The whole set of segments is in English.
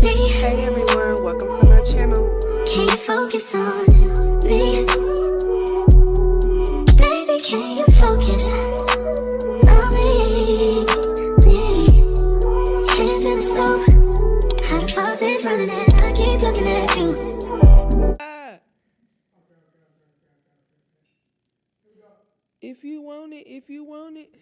Hey everyone, welcome to my channel. Can you focus on me? Baby, can you focus on me? Hands in the stove, how the faucet's running and I keep looking at you. If you want it, if you want it.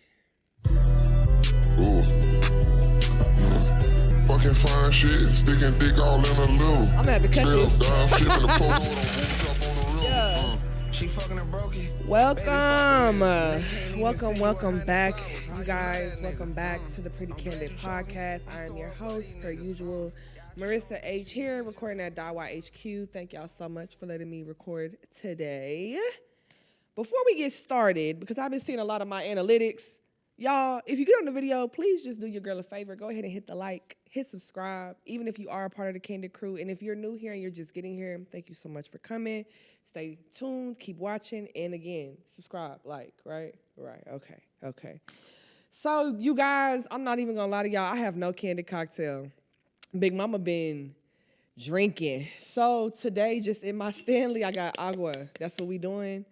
Fucking fine shit, sticking dick all in a loo. I'm gonna have to cut Straight this. up down, shit in the post, up on the real. Yeah. She fucking her brokey. Welcome back, you guys. Welcome back to the Pretty Candid Podcast. I am your host, per usual, Marissa H. here, recording at DYHQ. Thank y'all so much for letting me record today. Before we get started, because I've been seeing a lot of my analytics, y'all, if you get on the video, please just do your girl a favor. Go ahead and hit the like, hit subscribe, even if you are a part of the Candid crew. And if you're new here and you're just getting here, thank you so much for coming. Stay tuned, keep watching, and again, subscribe, like, right? Right, okay. So, you guys, I'm not even gonna lie to y'all, I have no Candid cocktail. Big Mama been drinking. So, today, just in my Stanley, I got agua. That's what we doing.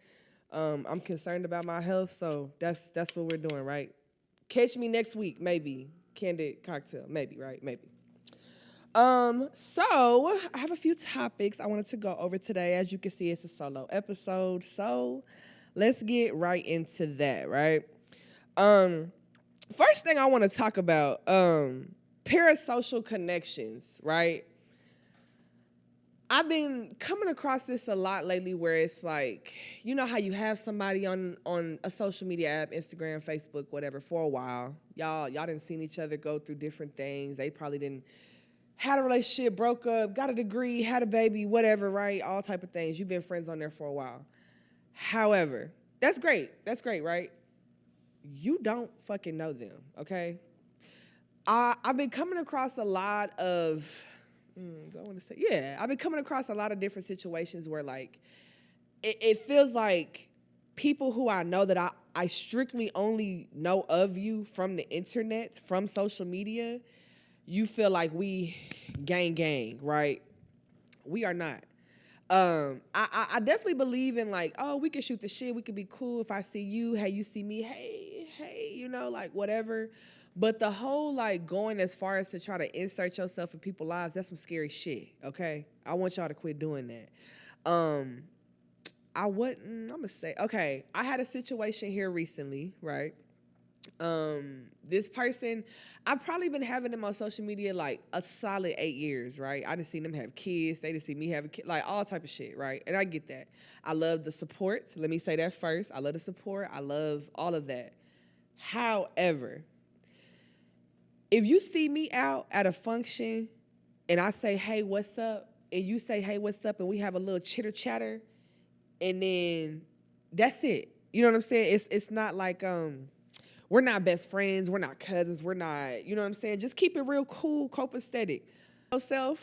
I'm concerned about my health, so that's what we're doing, right? Catch me next week, maybe. Candid cocktail, maybe, right? Maybe. So I have a few topics I wanted to go over today. As you can see, it's a solo episode, so let's get right into that, right? First thing I want to talk about, parasocial connections, right? I've been coming across this a lot lately where it's like, you know how you have somebody on a social media app, Instagram, Facebook, whatever, for a while. Y'all didn't seen each other go through different things. They probably didn't had a relationship, broke up, got a degree, had a baby, whatever, right? All type of things. You've been friends on there for a while. However, that's great, right? You don't fucking know them, okay? I've been coming across a lot of... I've been coming across a lot of different situations where, like, it feels like people who I know that I strictly only know of you from the internet, from social media, you feel like we gang, right? We are not. I definitely believe in, like, oh, we can shoot the shit, we could be cool. If I see you, hey, you see me, hey, you know, like, whatever. But the whole, like, going as far as to try to insert yourself in people's lives, that's some scary shit, okay? I want y'all to quit doing that. I'm going to say, okay, I had a situation here recently, right? This person, I've probably been having them on social media, like, a solid 8 years, right? I done seen them have kids. They done seen me have a kid, like, all type of shit, right? And I get that. I love the support. Let me say that first. I love the support. I love all of that. However... if you see me out at a function and I say, hey, what's up? And you say, hey, what's up? And we have a little chitter chatter and then that's it. You know what I'm saying? It's not like, we're not best friends. We're not cousins. We're not, you know what I'm saying? Just keep it real cool, copacetic. Yourself,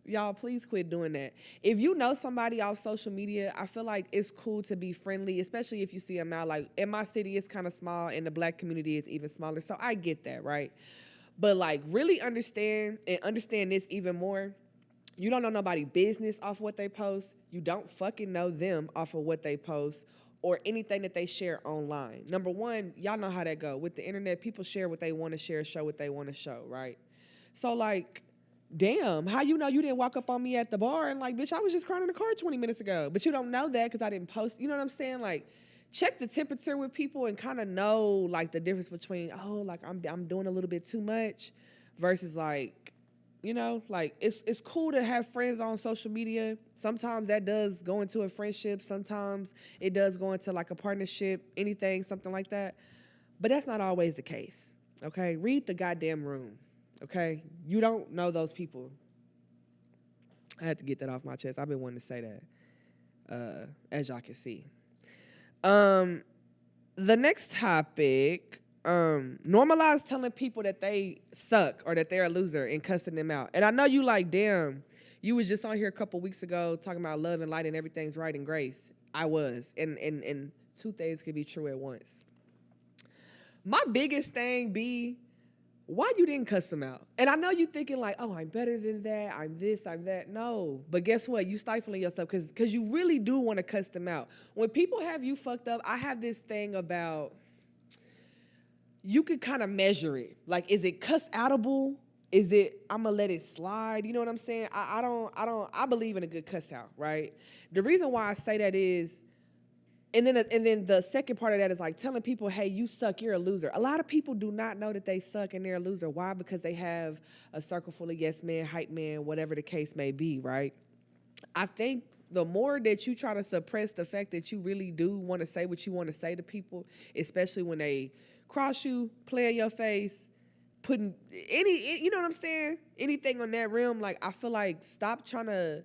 y'all, please quit doing that. If you know somebody off social media, I feel like it's cool to be friendly, especially if you see them out. Like, in my city, it's kind of small, and the black community is even smaller, so I get that, right? But, like, really understand this even more. You don't know nobody's business off what they post. You don't fucking know them off of what they post or anything that they share online. Number one, y'all know how that go. With the internet, people share what they want to share, show what they want to show, right? So, like... damn, how you know you didn't walk up on me at the bar and like, bitch, I was just crying in the car 20 minutes ago. But you don't know that because I didn't post. You know what I'm saying? Like, check the temperature with people and kind of know, like, the difference between, oh, like, I'm doing a little bit too much versus, like, you know, like, it's cool to have friends on social media. Sometimes that does go into a friendship. Sometimes it does go into, like, a partnership, anything, something like that. But that's not always the case, okay? Read the goddamn room. Okay, you don't know those people. I had to get that off my chest. I've been wanting to say that, as y'all can see. The next topic, normalize telling people that they suck or that they're a loser and cussing them out. And I know you like, damn, you was just on here a couple weeks ago talking about love and light and everything's right and grace. I was, and two things can be true at once. My biggest thing be, why you didn't cuss them out? And I know you thinking like, oh, I'm better than that. I'm this, I'm that. No, but guess what? You stifling yourself because you really do want to cuss them out. When people have you fucked up, I have this thing about you could kind of measure it. Like, is it cuss outable? Is it I'm gonna let it slide? You know what I'm saying? I believe in a good cuss out, right? The reason why I say that is. And then the second part of that is like telling people, hey, you suck, you're a loser. A lot of people do not know that they suck and they're a loser. Why? Because they have a circle full of yes men, hype men, whatever the case may be, right? I think the more that you try to suppress the fact that you really do want to say what you want to say to people, especially when they cross you, play in your face, putting you know what I'm saying? Anything on that realm, like I feel like stop trying to.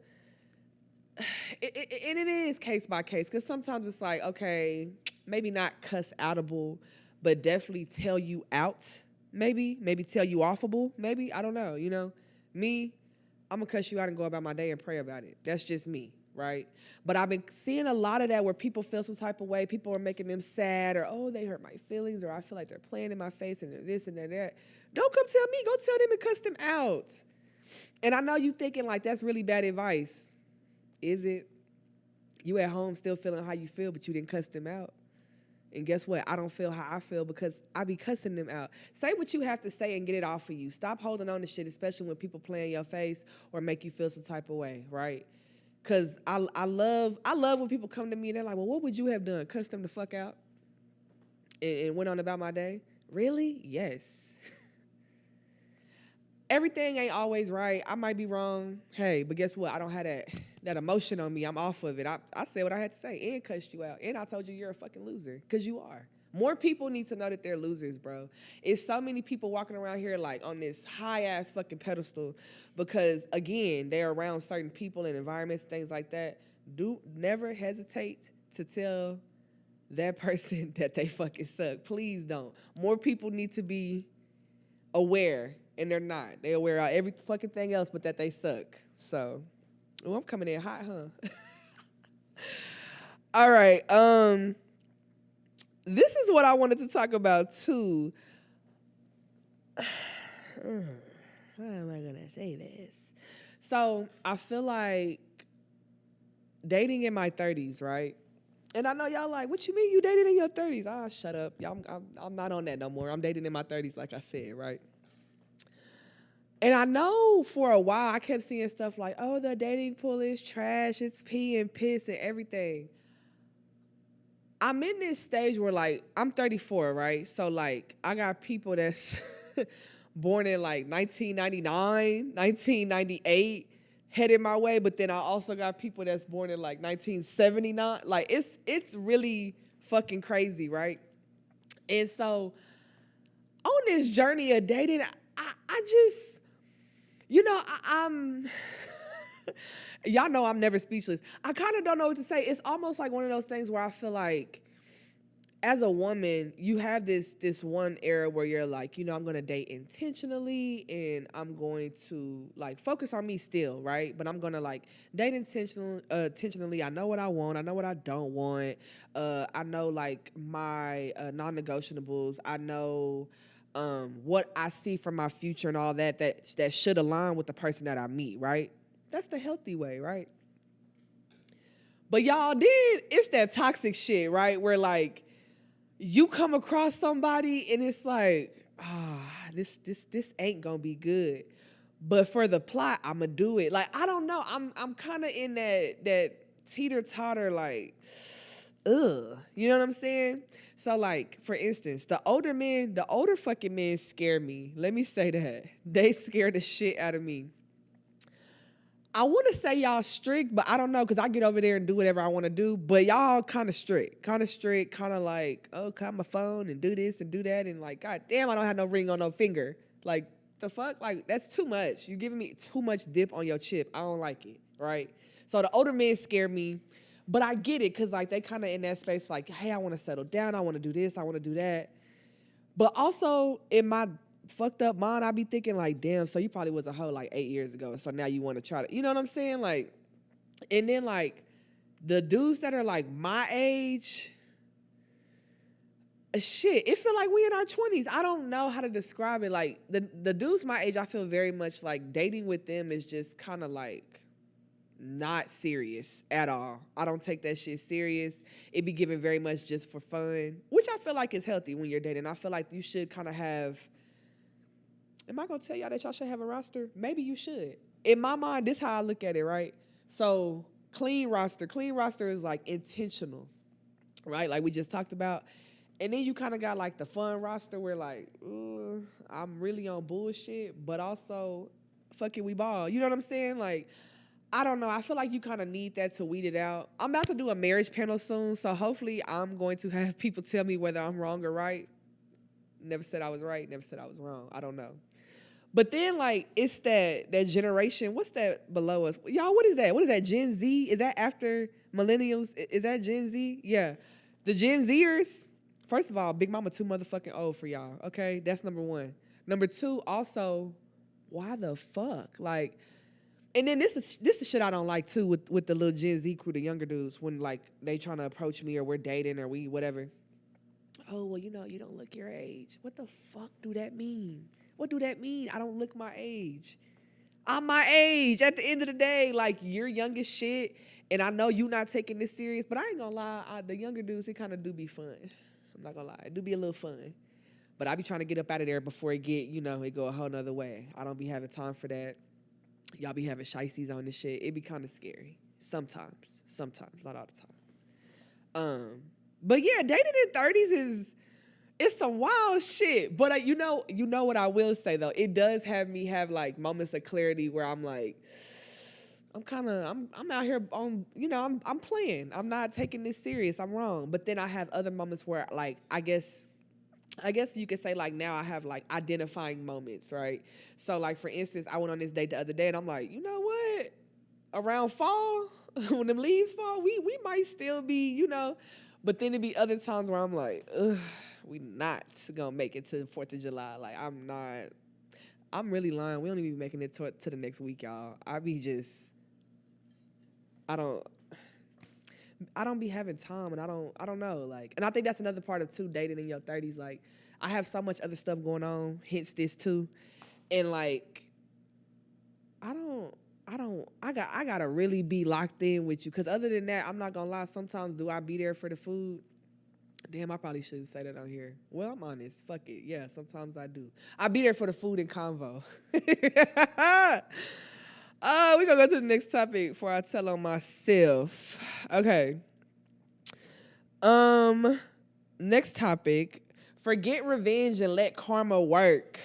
And it is case by case because sometimes it's like, okay, maybe not cuss outable, but definitely tell you out, maybe tell you offable, maybe, I don't know, you know. Me, I'm gonna cuss you out and go about my day and pray about it. That's just me, right? But I've been seeing a lot of that where people feel some type of way, people are making them sad, or oh, they hurt my feelings, or I feel like they're playing in my face and they're this and they're that. Don't come tell me, go tell them and cuss them out. And I know you thinking like that's really bad advice. Is it? You at home still feeling how you feel, but you didn't cuss them out. And guess what? I don't feel how I feel because I be cussing them out. Say what you have to say and get it off of you. Stop holding on to shit, especially when people play in your face or make you feel some type of way, right? Because I love when people come to me and they're like, well, what would you have done? Cuss them the fuck out and went on about my day? Really? Yes. Everything ain't always right. I might be wrong. Hey, but guess what? I don't have that emotion on me. I'm off of it. I said what I had to say and cussed you out. And I told you you're a fucking loser because you are. More people need to know that they're losers, bro. It's so many people walking around here like on this high-ass fucking pedestal because, again, they're around certain people and environments, things like that. Never hesitate to tell that person that they fucking suck. Please don't. More people need to be aware. And they're not. They're aware of every fucking thing else but that they suck. So, I'm coming in hot, huh? All right. This is what I wanted to talk about, too. How am I going to say this? So, I feel like dating in my 30s, right? And I know y'all like, what you mean you dated in your 30s? Ah, shut up. I'm not on that no more. I'm dating in my 30s, like I said, right? And I know for a while I kept seeing stuff like, oh, the dating pool is trash, it's pee and piss and everything. I'm in this stage where, like, I'm 34, right? So, like, I got people that's born in, like, 1999, 1998 headed my way, but then I also got people that's born in, like, 1979. Like, it's really fucking crazy, right? And so, on this journey of dating, I just... You know, I'm, y'all know I'm never speechless. I kind of don't know what to say. It's almost like one of those things where I feel like as a woman, you have this one era where you're like, you know, I'm going to date intentionally and I'm going to like focus on me still, right? But I'm going to like date intentionally. I know what I want. I know what I don't want. I know like my non-negotiables. I know what I see from my future and all that should align with the person that I meet, right? That's the healthy way, right? But y'all it's that toxic shit, right? Where like you come across somebody and it's like, this ain't gonna be good. But for the plot, I'ma do it. Like, I don't know. I'm kind of in that teeter-totter, like, ugh. You know what I'm saying? So, like, for instance, the older fucking men scare me. Let me say that. They scare the shit out of me. I want to say y'all strict, but I don't know because I get over there and do whatever I want to do. But y'all kind of strict, kind of like, oh, call my phone and do this and do that. And like, God damn, I don't have no ring on no finger. Like, the fuck? Like, that's too much. You're giving me too much dip on your chip. I don't like it, right? So the older men scare me. But I get it because, like, they kind of in that space like, hey, I want to settle down. I want to do this. I want to do that. But also, in my fucked up mind, I be thinking, like, damn, so you probably was a hoe, like, 8 years ago. So now you want to try to, you know what I'm saying? Like, and then, like, the dudes that are, like, my age, shit, it feel like we in our 20s. I don't know how to describe it. Like the dudes my age, I feel very much like dating with them is just kind of like not serious at all. I don't take that shit serious. It be given very much just for fun, which I feel like is healthy when you're dating. I feel like you should kind of have. Am I gonna tell y'all that y'all should have a roster? Maybe you should. In my mind, this is how I look at it, right? So clean roster. Clean roster is like intentional, right? Like we just talked about. And then you kind of got like the fun roster where like, I'm really on bullshit, but also, fuck it, we ball. You know what I'm saying? Like, I don't know. I feel like you kind of need that to weed it out. I'm about to do a marriage panel soon, so hopefully I'm going to have people tell me whether I'm wrong or right. Never said I was right, never said I was wrong. I don't know. But then like it's that generation. What's that below us? Y'all, what is that? What is that? Gen Z? Is that after millennials? Is that Gen Z? Yeah. The Gen Zers. First of all, Big Mama too motherfucking old for y'all. Okay, that's number one. Number two, also, why the fuck? Like, and then this is shit I don't like too with the little Gen Z crew, the younger dudes, when like they trying to approach me or we're dating or we whatever. Oh well, you know you don't look your age. What the fuck do that mean? What do that mean? I don't look my age. I'm my age. At the end of the day, like you're young as shit, and I know you not taking this serious. But I ain't gonna lie, the younger dudes, it kind of do be fun. I'm not gonna lie, it do be a little fun. But I be trying to get up out of there before it get, it go a whole nother way. I don't be having time for that. Y'all be having shiesties on this shit. It be kind of scary. Sometimes, not all the time. But yeah, dating in 30s it's some wild shit. But you know what I will say though, it does have me have like moments of clarity where I'm like, I'm out here on, I'm playing. I'm not taking this serious. I'm wrong. But then I have other moments where like, I guess you could say like now I have like identifying moments, right? So like for instance, I went on this date the other day and I'm like, you know what? Around fall, when them leaves fall, we might still be, but then it'd be other times where I'm like, ugh, we not gonna make it to the 4th of July. Like I'm really lying. We don't even be making it to the next week, y'all. I don't be having time, and I don't know, like, and I think that's another part of too dating in your 30s. Like, I have so much other stuff going on, hence this too, and like, I gotta really be locked in with you, because other than that, I'm not gonna lie. Sometimes do I be there for the food? Damn, I probably shouldn't say that on here. Well, I'm honest. Fuck it. Yeah, sometimes I do. I be there for the food and convo. We're gonna go to the next topic before I tell on myself. Okay. Next topic. Forget revenge and let karma work.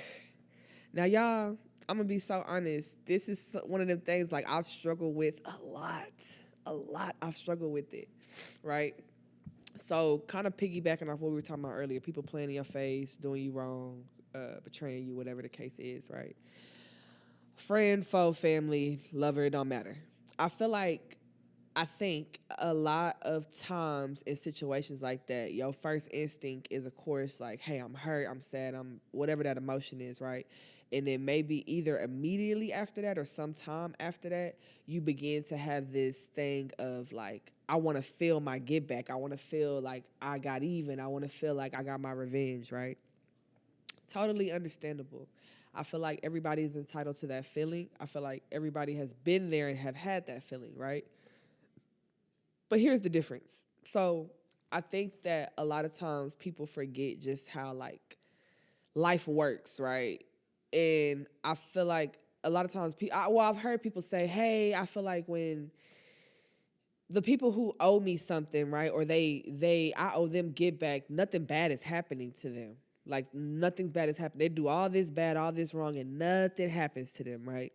Now, y'all, I'm gonna be so honest. This is one of them things like I've struggled with a lot. I've struggled with it, right? So kind of piggybacking off what we were talking about earlier, people playing in your face, doing you wrong, betraying you, whatever the case is, right? Friend, foe, family, lover, it don't matter. I think a lot of times in situations like that, your first instinct is, of course, like, hey, I'm hurt, I'm sad, I'm whatever that emotion is, right? And then maybe either immediately after that or sometime after that, you begin to have this thing of like, I want to feel my get back. I want to feel like I got even. I want to feel like I got my revenge, right? Totally understandable. I feel like everybody's entitled to that feeling. I feel like everybody has been there and have had that feeling, right? But here's the difference. So I think that a lot of times people forget just how like life works, right? And I feel like a lot of times, I've heard people say, hey, I feel like when the people who owe me something, right, or I owe them get back, nothing bad is happening to them. Like nothing's bad is happening. They do all this bad, all this wrong, and nothing happens to them, right?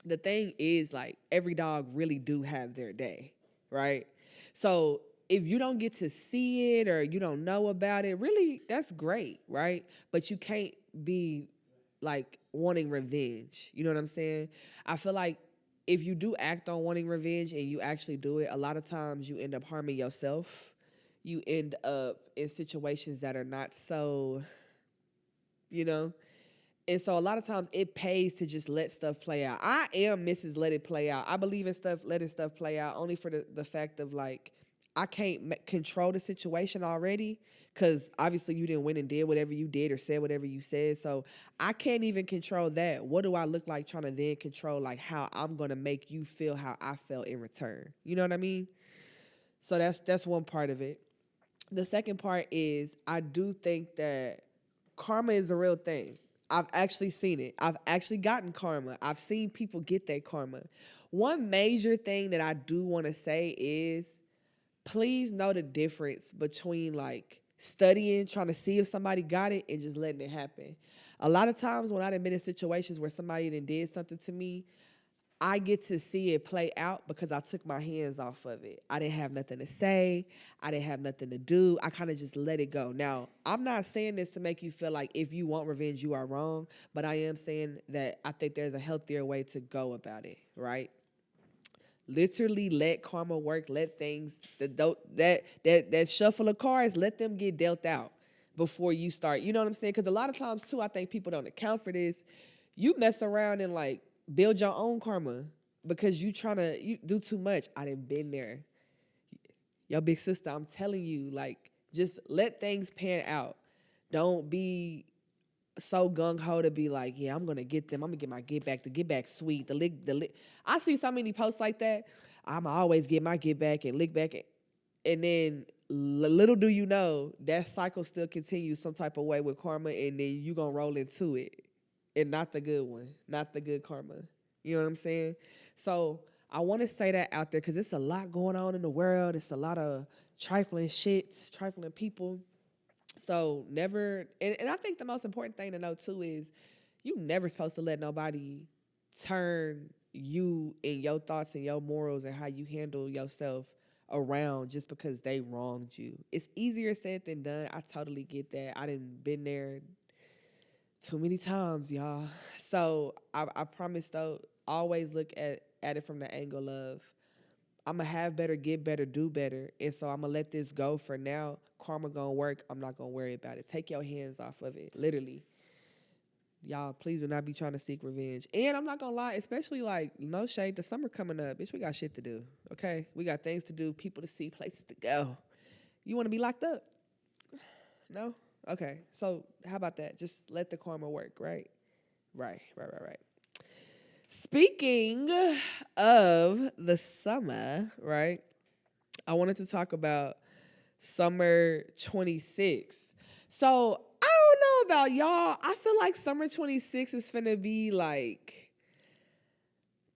The thing is, like, every dog really do have their day, right? So if you don't get to see it or you don't know about it, really, that's great, right? But you can't be like wanting revenge. You know what I'm saying? I feel like if you do act on wanting revenge and you actually do it, a lot of times you end up harming yourself. You end up in situations that are not so, And so a lot of times it pays to just let stuff play out. I am Mrs. Let It Play Out. I believe in letting stuff play out only for the fact of like, I can't control the situation already because obviously you didn't win and did whatever you did or said whatever you said. So I can't even control that. What do I look like trying to then control like how I'm gonna make you feel how I felt in return? You know what I mean? So that's one part of it. The second part is I do think that karma is a real thing. I've actually seen it. I've actually gotten karma. I've seen people get that karma. One major thing that I do want to say is please know the difference between like studying, trying to see if somebody got it, and just letting it happen. A lot of times when I've been in situations where somebody then did something to me, I get to see it play out because I took my hands off of it. I didn't have nothing to say. I didn't have nothing to do. I kind of just let it go. Now, I'm not saying this to make you feel like if you want revenge, you are wrong, but I am saying that I think there's a healthier way to go about it, right? Literally let karma work. Let things that shuffle of cards, let them get dealt out before you start. You know what I'm saying? Because a lot of times too, I think people don't account for this. You mess around and like build your own karma because you do too much. I done been there. Yo, big sister, I'm telling you, like, just let things pan out. Don't be so gung ho to be like, yeah, I'm gonna get them. I'm gonna get my get back. The get back sweet. The lick. I see so many posts like that. I'm always get my get back and lick back, and then little do you know that cycle still continues some type of way with karma, and then you gonna roll into it, and not the good one, not the good karma. You know what I'm saying? So I want to say that out there because it's a lot going on in the world. It's a lot of trifling shit, trifling people. So never, and I think the most important thing to know too is you never supposed to let nobody turn you and your thoughts and your morals and how you handle yourself around just because they wronged you. It's easier said than done. I totally get that. I didn't been there too many times, y'all. So I promise though, always look at it from the angle of I'm gonna have better, get better, do better. And so I'm gonna let this go for now. Karma gonna work. I'm not gonna worry about it. Take your hands off of it. Literally. Y'all, please do not be trying to seek revenge. And I'm not gonna lie, especially like no shade, the summer coming up. Bitch, we got shit to do. Okay? We got things to do, people to see, places to go. You wanna be locked up? No? Okay. So how about that? Just let the karma work, right? Right. Speaking of the summer, right? I wanted to talk about summer 26. So I don't know about y'all. I feel like summer 26 is finna be like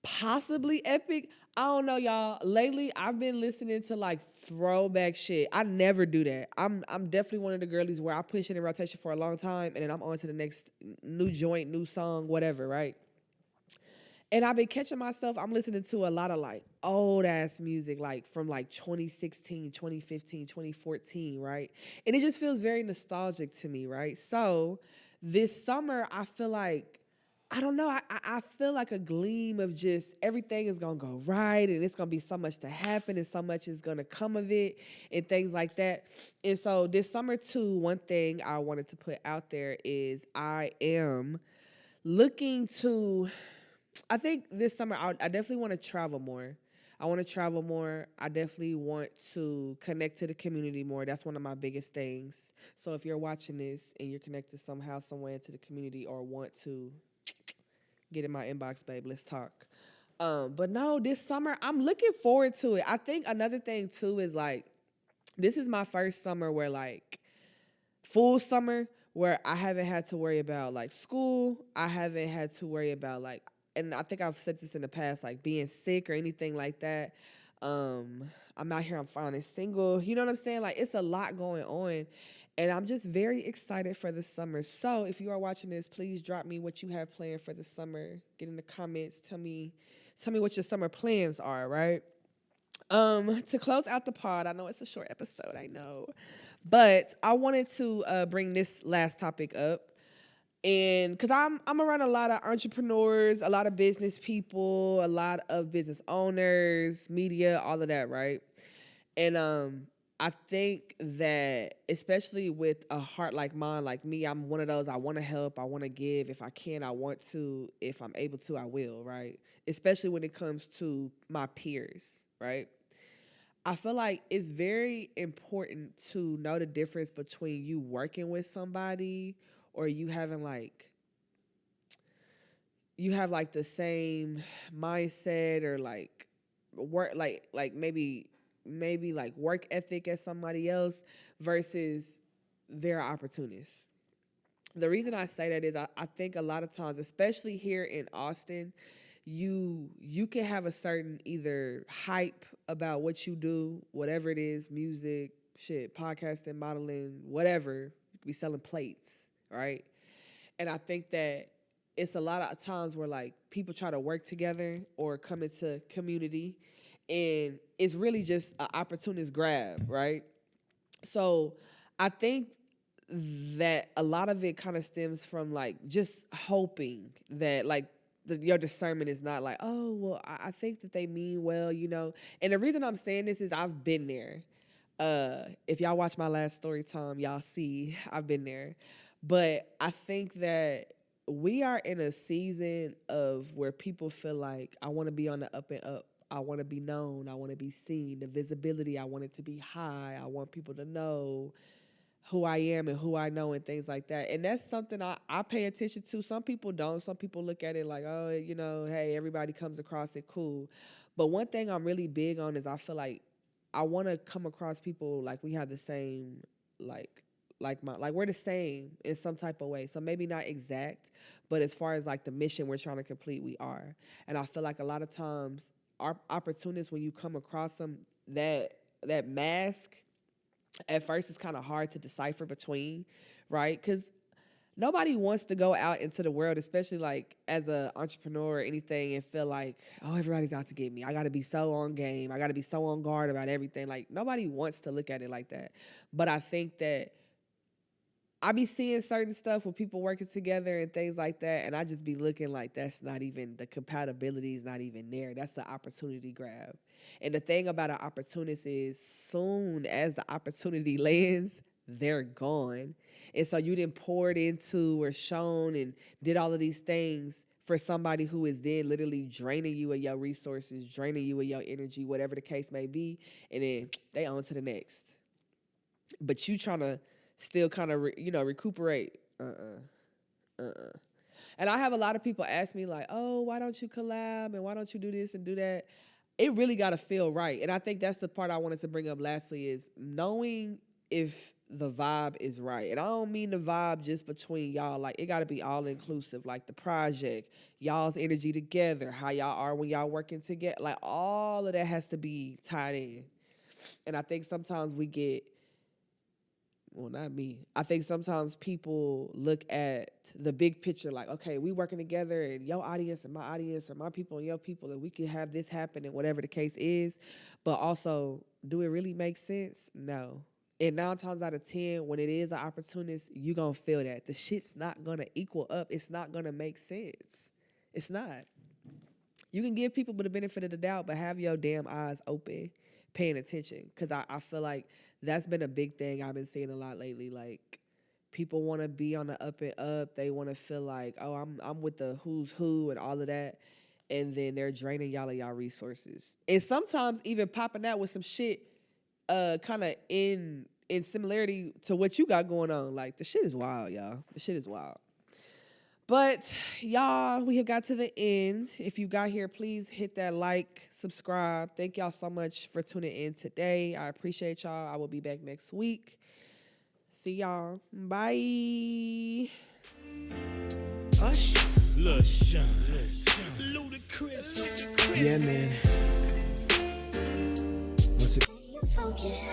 possibly epic. I don't know, y'all. Lately, I've been listening to like throwback shit. I never do that. I'm definitely one of the girlies where I push it in rotation for a long time and then I'm on to the next new joint, new song, whatever, right? And I've been catching myself, I'm listening to a lot of like old ass music, like from like 2016, 2015, 2014, right? And it just feels very nostalgic to me, right? So this summer, I feel like, I don't know, I feel like a gleam of just everything is gonna go right and it's gonna be so much to happen and so much is gonna come of it and things like that. And so this summer too, one thing I wanted to put out there is I am looking to I think this summer I definitely want to travel more. I want to travel more. I definitely want to connect to the community more. That's one of my biggest things. So if you're watching this and you're connected somehow, somewhere into the community or want to get in my inbox, babe, let's talk. But no, this summer I'm looking forward to it. I think another thing too is like this is my first summer where like full summer where I haven't had to worry about like school. I haven't had to worry about like, and I think I've said this in the past, like being sick or anything like that. I'm out here, I'm finally single. You know what I'm saying? Like it's a lot going on. And I'm just very excited for the summer. So if you are watching this, please drop me what you have planned for the summer. Get in the comments. Tell me what your summer plans are, right? To close out the pod, I know it's a short episode, I know. But I wanted to bring this last topic up. And because I'm around a lot of entrepreneurs, a lot of business people, a lot of business owners, media, all of that, right? And I think that especially with a heart like mine, like me, I'm one of those, I want to help, I want to give. If I can, I want to. If I'm able to, I will, right? Especially when it comes to my peers, right? I feel like it's very important to know the difference between you working with somebody or you having like you have like the same mindset or like work like maybe like work ethic as somebody else versus they're opportunists. The reason I say that is I think a lot of times, especially here in Austin, you can have a certain either hype about what you do, whatever it is, music, shit, podcasting, modeling, whatever. You could be selling plates, right? And I think that it's a lot of times where like people try to work together or come into community and it's really just an opportunist grab, right? So I think that a lot of it kind of stems from like just hoping that like your discernment is not like, oh, well, I think that they mean well, you know. And the reason I'm saying this is I've been there. If y'all watch my last story time, y'all see I've been there. But I think that we are in a season of where people feel like I want to be on the up and up. I want to be known. I want to be seen. The visibility, I want it to be high. I want people to know who I am and who I know and things like that. And that's something I pay attention to. Some people don't. Some people look at it like, oh, you know, hey, everybody comes across it cool. But one thing I'm really big on is I feel like I want to come across people like we have the same, like we're the same in some type of way. So maybe not exact, but as far as like the mission we're trying to complete, we are. And I feel like a lot of times our opportunists, when you come across them, that mask, at first it's kind of hard to decipher between, right? Because nobody wants to go out into the world, especially like as an entrepreneur or anything, and feel like, oh, everybody's out to get me. I got to be so on game. I got to be so on guard about everything. Like nobody wants to look at it like that. But I think that I be seeing certain stuff with people working together and things like that, and I just be looking like that's not even, the compatibility is not even there. That's the opportunity grab. And the thing about an opportunist is soon as the opportunity lands, they're gone. And so you didn't pour it into or shown and did all of these things for somebody who is then literally draining you of your resources, draining you of your energy, whatever the case may be, and then they on to the next. But you trying to still kind of, recuperate. And I have a lot of people ask me like, oh, why don't you collab and why don't you do this and do that? It really got to feel right. And I think that's the part I wanted to bring up lastly is knowing if the vibe is right. And I don't mean the vibe just between y'all. Like, it got to be all inclusive. Like the project, y'all's energy together, how y'all are when y'all working together. Like all of that has to be tied in. And I think sometimes we get, well, not me. I think sometimes people look at the big picture like, okay, we working together and your audience and my audience or my people and your people and we can have this happen and whatever the case is. But also, do it really make sense? No. And 9 times out of 10, when it is an opportunist, you going to feel that. The shit's not going to equal up. It's not going to make sense. It's not. You can give people the benefit of the doubt, but have your damn eyes open, paying attention. Because I feel like that's been a big thing I've been seeing a lot lately. Like, people want to be on the up and up. They want to feel like, oh, I'm with the who's who and all of that. And then they're draining y'all of y'all resources. And sometimes even popping out with some shit kind of in similarity to what you got going on. Like, the shit is wild, y'all. The shit is wild. But, y'all, we have got to the end. If you got here, please hit that like, subscribe. Thank y'all so much for tuning in today. I appreciate y'all. I will be back next week. See y'all. Bye. Hush, Lush, Ludacris. Yeah, man. What's it? Focus.